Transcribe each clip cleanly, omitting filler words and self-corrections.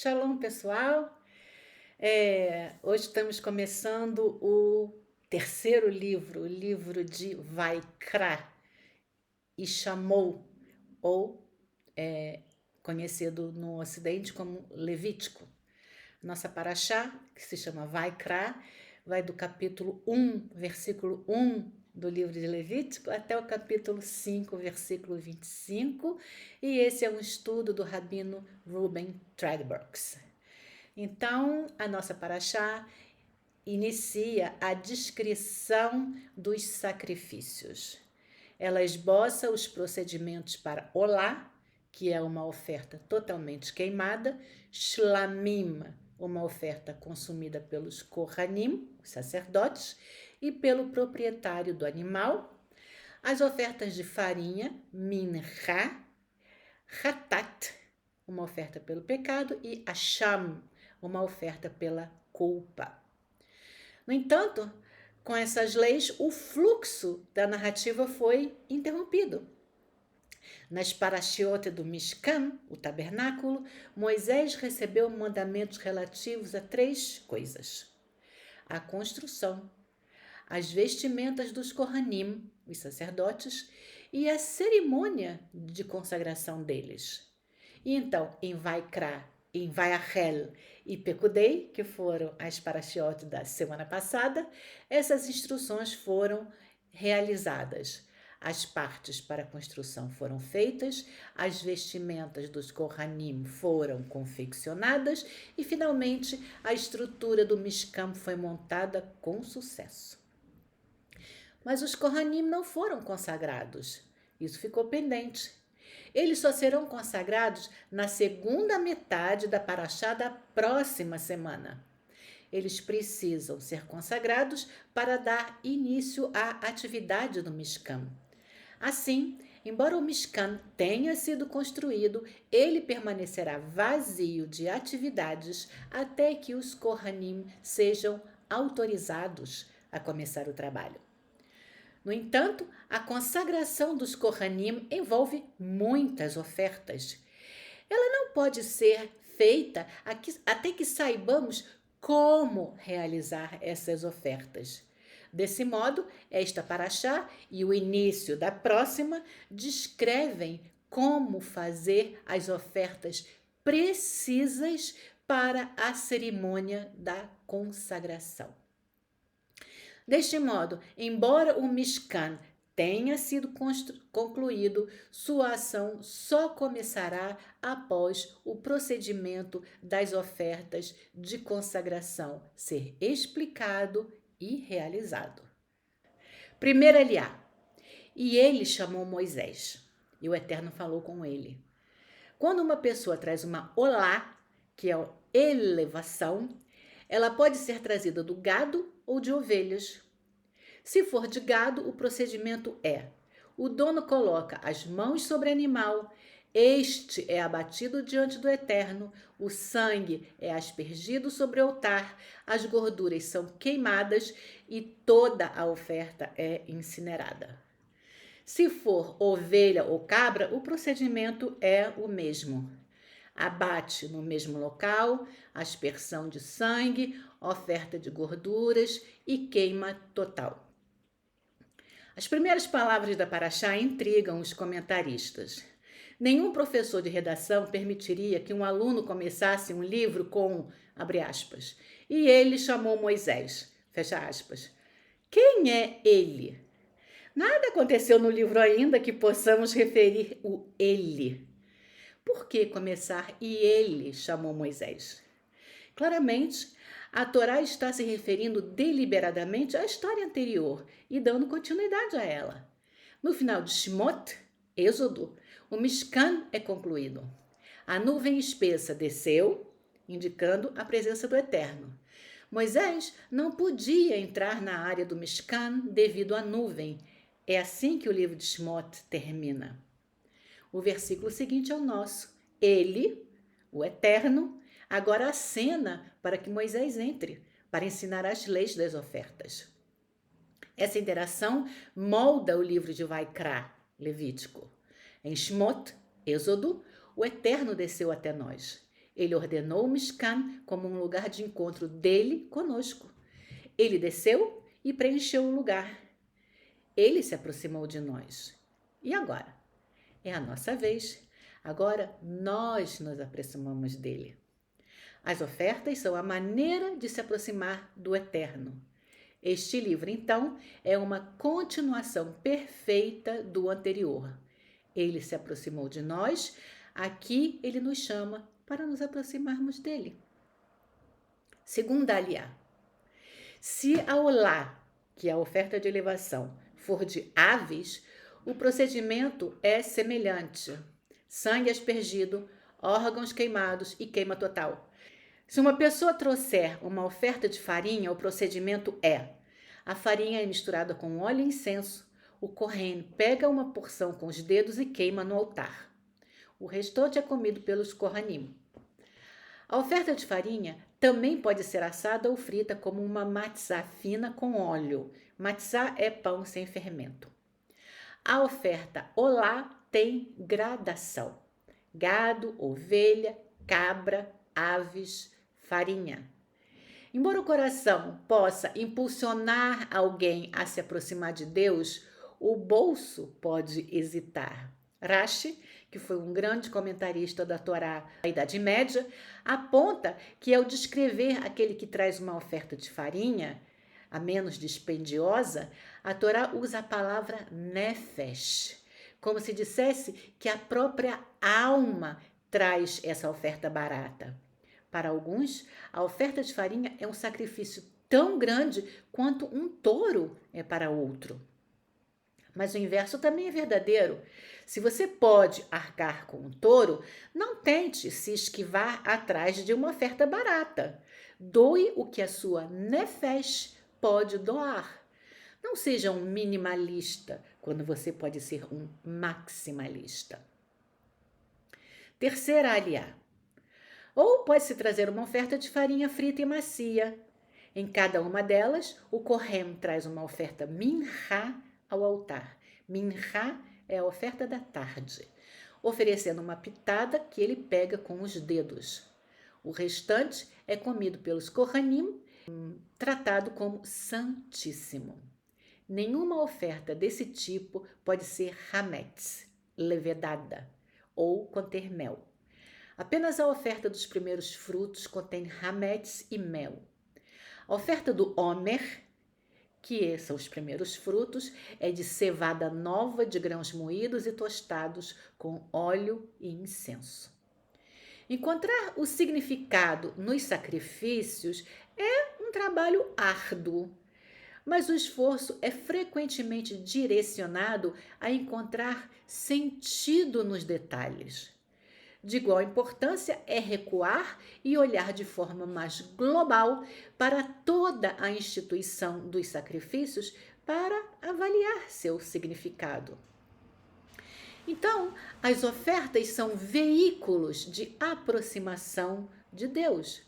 Shalom, pessoal. Hoje estamos começando o terceiro livro, o livro de Vaikra, e chamou, ou conhecido no Ocidente como Levítico. Nossa paraxá, que se chama Vaikra, vai do capítulo 1, versículo 1 do livro de Levítico até o capítulo 5, versículo 25, e esse é um estudo do rabino Ruben Tredbrooks. Então, a nossa paraxá inicia a descrição dos sacrifícios. Ela esboça os procedimentos para olá, que é uma oferta totalmente queimada, shlamim, uma oferta consumida pelos kohanim, os sacerdotes, e pelo proprietário do animal, as ofertas de farinha, mincha, hatat, uma oferta pelo pecado, e asham, uma oferta pela culpa. No entanto, com essas leis, o fluxo da narrativa foi interrompido. Nas parashiot do Mishkan, o tabernáculo, Moisés recebeu mandamentos relativos a 3 coisas: a construção, as vestimentas dos Kohanim, os sacerdotes, e a cerimônia de consagração deles. E então, em Vaikra, em Vayachel e Pekudei, que foram as parashiot da semana passada, essas instruções foram realizadas. As partes para a construção foram feitas, as vestimentas dos Kohanim foram confeccionadas e, finalmente, a estrutura do Mishkan foi montada com sucesso. Mas os Kohanim não foram consagrados. Isso ficou pendente. Eles só serão consagrados na segunda metade da paraxá da próxima semana. Eles precisam ser consagrados para dar início à atividade do Mishkan. Assim, embora o Mishkan tenha sido construído, ele permanecerá vazio de atividades até que os Kohanim sejam autorizados a começar o trabalho. No entanto, a consagração dos Kohanim envolve muitas ofertas. Ela não pode ser feita até que saibamos como realizar essas ofertas. Desse modo, esta paraxá e o início da próxima descrevem como fazer as ofertas precisas para a cerimônia da consagração. Deste modo, embora o Mishkan tenha sido concluído, sua ação só começará após o procedimento das ofertas de consagração ser explicado e realizado. Primeiro Eliá. E ele chamou Moisés, e o Eterno falou com ele. Quando uma pessoa traz uma olá, que é elevação, ela pode ser trazida do gado ou de ovelhas. Se for de gado, o procedimento é: o dono coloca as mãos sobre o animal, este é abatido diante do Eterno, o sangue é aspergido sobre o altar, as gorduras são queimadas e toda a oferta é incinerada. Se for ovelha ou cabra, o procedimento é o mesmo. Abate no mesmo local, aspersão de sangue, oferta de gorduras e queima total. As primeiras palavras da paraxá intrigam os comentaristas. Nenhum professor de redação permitiria que um aluno começasse um livro com, abre aspas, e ele chamou Moisés, fecha aspas. Quem é ele? Nada aconteceu no livro ainda que possamos referir o ele. Por que começar e ele chamou Moisés? Claramente, a Torá está se referindo deliberadamente à história anterior e dando continuidade a ela. No final de Shemot, Êxodo, o Mishkan é concluído. A nuvem espessa desceu, indicando a presença do Eterno. Moisés não podia entrar na área do Mishkan devido à nuvem. É assim que o livro de Shemot termina. O versículo seguinte é o nosso. Ele, o Eterno, agora acena para que Moisés entre, para ensinar as leis das ofertas. Essa interação molda o livro de Vaikra, Levítico. Em Shemot, Êxodo, o Eterno desceu até nós. Ele ordenou o Mishkan como um lugar de encontro dele conosco. Ele desceu e preencheu o lugar. Ele se aproximou de nós. E agora? É a nossa vez. Agora nós nos aproximamos dele. As ofertas são a maneira de se aproximar do Eterno. Este livro, então, é uma continuação perfeita do anterior. Ele se aproximou de nós, aqui ele nos chama para nos aproximarmos dele. Segunda aliá. Se a olá, que é a oferta de elevação, for de aves, o procedimento é semelhante. Sangue aspergido, órgãos queimados e queima total. Se uma pessoa trouxer uma oferta de farinha, o procedimento é: a farinha é misturada com óleo e incenso, o Kohen pega uma porção com os dedos e queima no altar. O restante é comido pelos Kohanim. A oferta de farinha também pode ser assada ou frita como uma matzá fina com óleo. Matzá é pão sem fermento. A oferta olá tem gradação: gado, ovelha, cabra, aves, farinha. Embora o coração possa impulsionar alguém a se aproximar de Deus, o bolso pode hesitar. Rashi, que foi um grande comentarista da Torá da Idade Média, aponta que ao descrever aquele que traz uma oferta de farinha, a menos dispendiosa, a Torá usa a palavra nefesh, como se dissesse que a própria alma traz essa oferta barata. Para alguns, a oferta de farinha é um sacrifício tão grande quanto um touro é para outro. Mas o inverso também é verdadeiro. Se você pode arcar com um touro, não tente se esquivar atrás de uma oferta barata. Doe o que a sua nefesh pode doar. Não seja um minimalista quando você pode ser um maximalista. Terceira aliá. Ou pode-se trazer uma oferta de farinha frita e macia. Em cada uma delas, o Kohen traz uma oferta minhá ao altar. Minhá é a oferta da tarde, oferecendo uma pitada que ele pega com os dedos. O restante é comido pelos Kohanim, tratado como santíssimo. Nenhuma oferta desse tipo pode ser hametz, levedada, ou conter mel. Apenas a oferta dos primeiros frutos contém hametz e mel. A oferta do Omer, que são os primeiros frutos, é de cevada nova de grãos moídos e tostados com óleo e incenso. Encontrar o significado nos sacrifícios é um trabalho árduo, mas o esforço é frequentemente direcionado a encontrar sentido nos detalhes. De igual importância é recuar e olhar de forma mais global para toda a instituição dos sacrifícios para avaliar seu significado. Então, as ofertas são veículos de aproximação de Deus.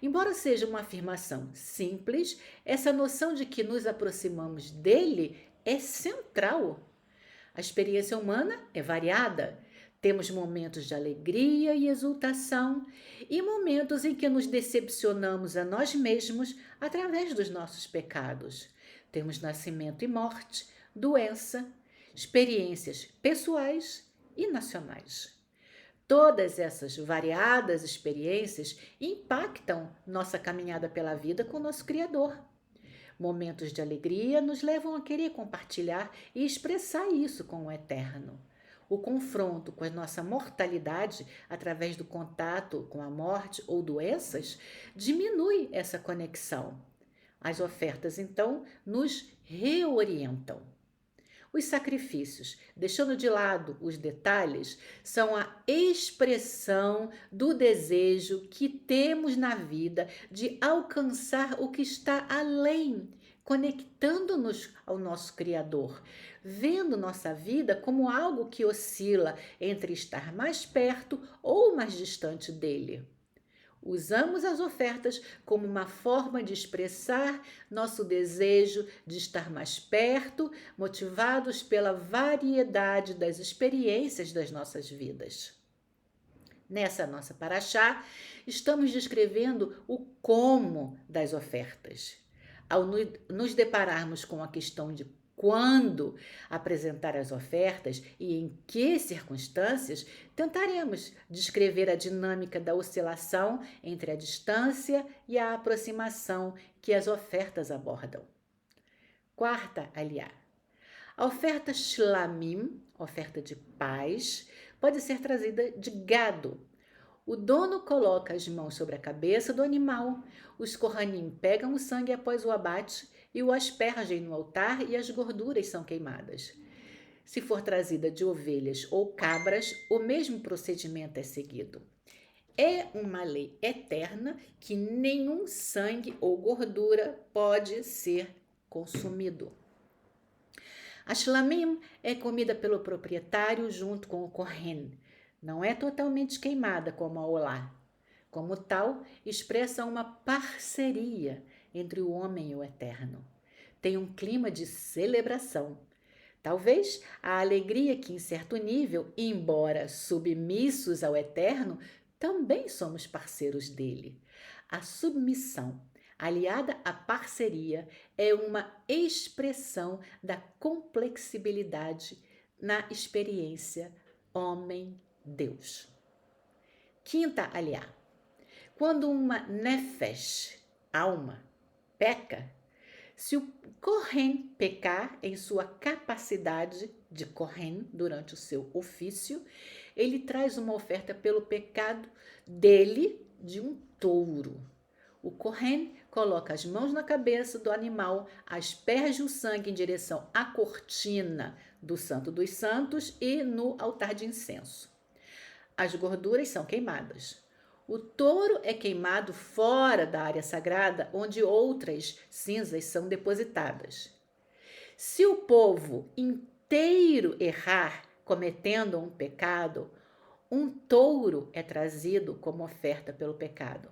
Embora seja uma afirmação simples, essa noção de que nos aproximamos dele é central. A experiência humana é variada. Temos momentos de alegria e exultação e momentos em que nos decepcionamos a nós mesmos através dos nossos pecados. Temos nascimento e morte, doença, experiências pessoais e nacionais. Todas essas variadas experiências impactam nossa caminhada pela vida com o nosso Criador. Momentos de alegria nos levam a querer compartilhar e expressar isso com o Eterno. O confronto com a nossa mortalidade através do contato com a morte ou doenças diminui essa conexão. As ofertas, então, nos reorientam. Os sacrifícios, deixando de lado os detalhes, são a expressão do desejo que temos na vida de alcançar o que está além, conectando-nos ao nosso Criador, vendo nossa vida como algo que oscila entre estar mais perto ou mais distante dele. Usamos as ofertas como uma forma de expressar nosso desejo de estar mais perto, motivados pela variedade das experiências das nossas vidas. Nessa nossa paraxá, estamos descrevendo o como das ofertas. Ao nos depararmos com a questão de quando apresentar as ofertas e em que circunstâncias, tentaremos descrever a dinâmica da oscilação entre a distância e a aproximação que as ofertas abordam. Quarta aliá. A oferta shlamim, oferta de paz, pode ser trazida de gado. O dono coloca as mãos sobre a cabeça do animal, os Kohanim pegam o sangue após o abate e o aspergem no altar e as gorduras são queimadas. Se for trazida de ovelhas ou cabras, o mesmo procedimento é seguido. É uma lei eterna que nenhum sangue ou gordura pode ser consumido. A shlamim é comida pelo proprietário junto com o kohen. Não é totalmente queimada como a olá. Como tal, expressa uma parceria entre o homem e o eterno. Tem um clima de celebração. Talvez a alegria que, em certo nível, embora submissos ao eterno, também somos parceiros dele. A submissão, aliada à parceria, é uma expressão da complexibilidade na experiência homem-Deus. Quinta aliá. Quando uma nefesh, alma, peca, se o Kohen pecar em sua capacidade de Kohen durante o seu ofício, ele traz uma oferta pelo pecado dele de um touro. O Kohen coloca as mãos na cabeça do animal, asperge o sangue em direção à cortina do Santo dos Santos e no altar de incenso. As gorduras são queimadas. O touro é queimado fora da área sagrada, onde outras cinzas são depositadas. Se o povo inteiro errar, cometendo um pecado, um touro é trazido como oferta pelo pecado.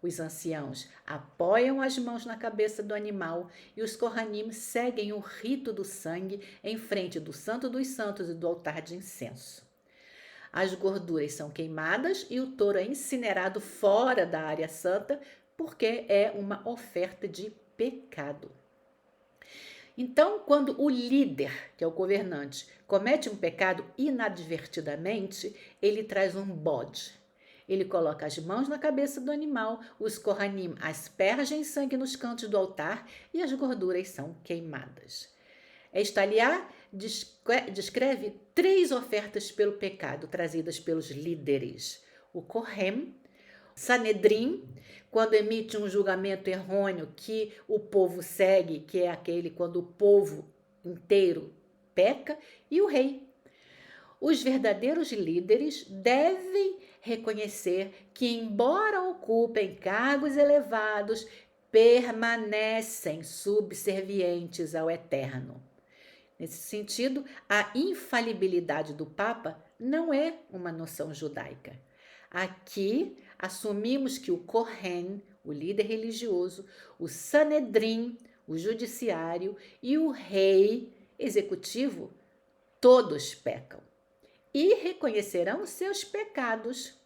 Os anciãos apoiam as mãos na cabeça do animal e os Kohanim seguem o rito do sangue em frente do Santo dos Santos e do altar de incenso. As gorduras são queimadas e o touro é incinerado fora da área santa porque é uma oferta de pecado. Então, quando o líder, que é o governante, comete um pecado inadvertidamente, ele traz um bode. Ele coloca as mãos na cabeça do animal, os Kohanim aspergem sangue nos cantos do altar e as gorduras são queimadas. Esta aliá descreve 3 ofertas pelo pecado trazidas pelos líderes. O Kohen, Sanedrim, quando emite um julgamento errôneo que o povo segue, que é aquele quando o povo inteiro peca, e o rei. Os verdadeiros líderes devem reconhecer que, embora ocupem cargos elevados, permanecem subservientes ao Eterno. Nesse sentido, a infalibilidade do Papa não é uma noção judaica. Aqui, assumimos que o Kohen, o líder religioso, o Sanedrim, o judiciário e o rei executivo, todos pecam e reconhecerão seus pecados.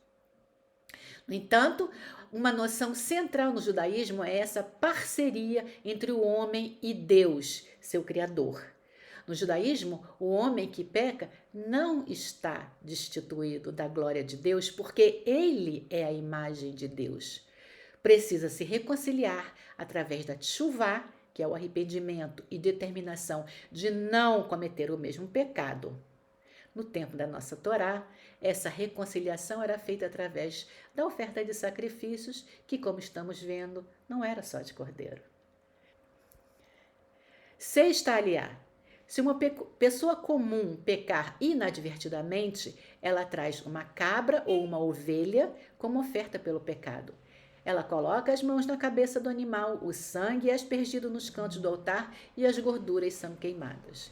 No entanto, uma noção central no judaísmo é essa parceria entre o homem e Deus, seu Criador. No judaísmo, o homem que peca não está destituído da glória de Deus, porque ele é a imagem de Deus. Precisa se reconciliar através da tshuvá, que é o arrependimento e determinação de não cometer o mesmo pecado. No tempo da nossa Torá, essa reconciliação era feita através da oferta de sacrifícios, que, como estamos vendo, não era só de cordeiro. Sexta aliá. Se uma pessoa comum pecar inadvertidamente, ela traz uma cabra ou uma ovelha como oferta pelo pecado. Ela coloca as mãos na cabeça do animal, o sangue é aspergido nos cantos do altar e as gorduras são queimadas.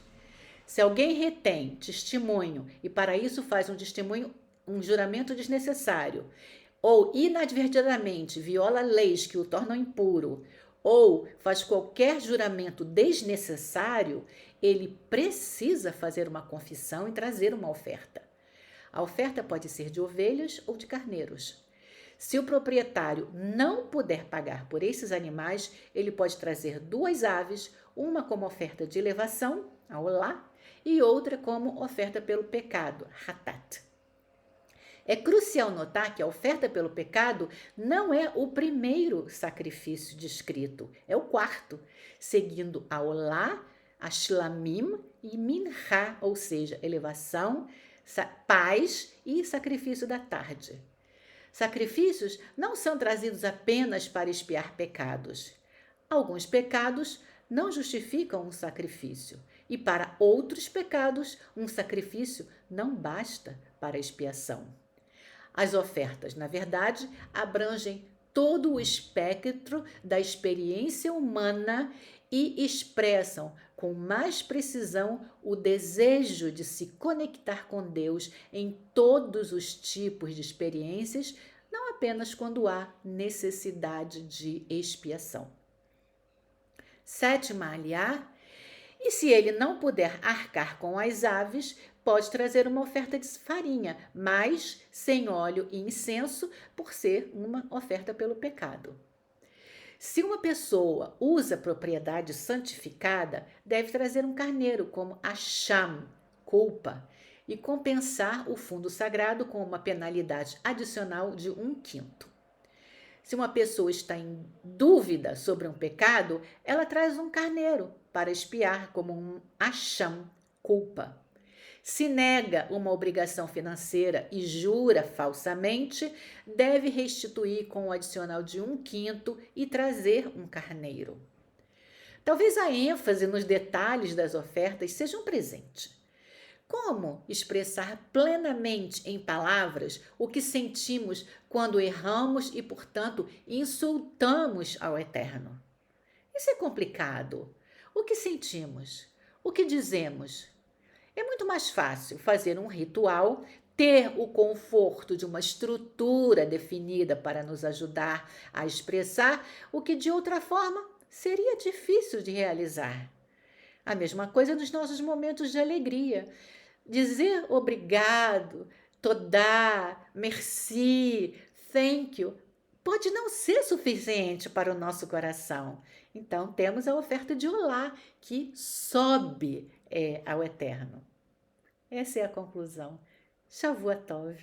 Se alguém retém testemunho e para isso faz um juramento desnecessário, ou inadvertidamente viola leis que o tornam impuro, ou faz qualquer juramento desnecessário, ele precisa fazer uma confissão e trazer uma oferta. A oferta pode ser de ovelhas ou de carneiros. Se o proprietário não puder pagar por esses animais, ele pode trazer 2 aves, uma como oferta de elevação, a olá, e outra como oferta pelo pecado, hatat. É crucial notar que a oferta pelo pecado não é o primeiro sacrifício descrito, é o quarto, seguindo a olá, a shlamim e minhá, ou seja, elevação, paz e sacrifício da tarde. Sacrifícios não são trazidos apenas para expiar pecados. Alguns pecados não justificam um sacrifício, e para outros pecados, um sacrifício não basta para expiação. As ofertas, na verdade, abrangem todo o espectro da experiência humana e expressam com mais precisão o desejo de se conectar com Deus em todos os tipos de experiências, não apenas quando há necessidade de expiação. Sétima aliá, e se ele não puder arcar com as aves, pode trazer uma oferta de farinha, mas sem óleo e incenso, por ser uma oferta pelo pecado. Se uma pessoa usa propriedade santificada, deve trazer um carneiro como acham, culpa, e compensar o fundo sagrado com uma penalidade adicional de 1/5. Se uma pessoa está em dúvida sobre um pecado, ela traz um carneiro para expiar como um acham, culpa. Se nega uma obrigação financeira e jura falsamente, deve restituir com o adicional de 1/5 e trazer um carneiro. Talvez a ênfase nos detalhes das ofertas seja um presente. Como expressar plenamente em palavras o que sentimos quando erramos e, portanto, insultamos ao Eterno? Isso é complicado. O que sentimos? O que dizemos? É muito mais fácil fazer um ritual, ter o conforto de uma estrutura definida para nos ajudar a expressar o que de outra forma seria difícil de realizar. A mesma coisa nos nossos momentos de alegria. Dizer obrigado, todá, merci, thank you, pode não ser suficiente para o nosso coração. Então, temos a oferta de olá, que sobe ao Eterno. Essa é a conclusão. Shavua Tov.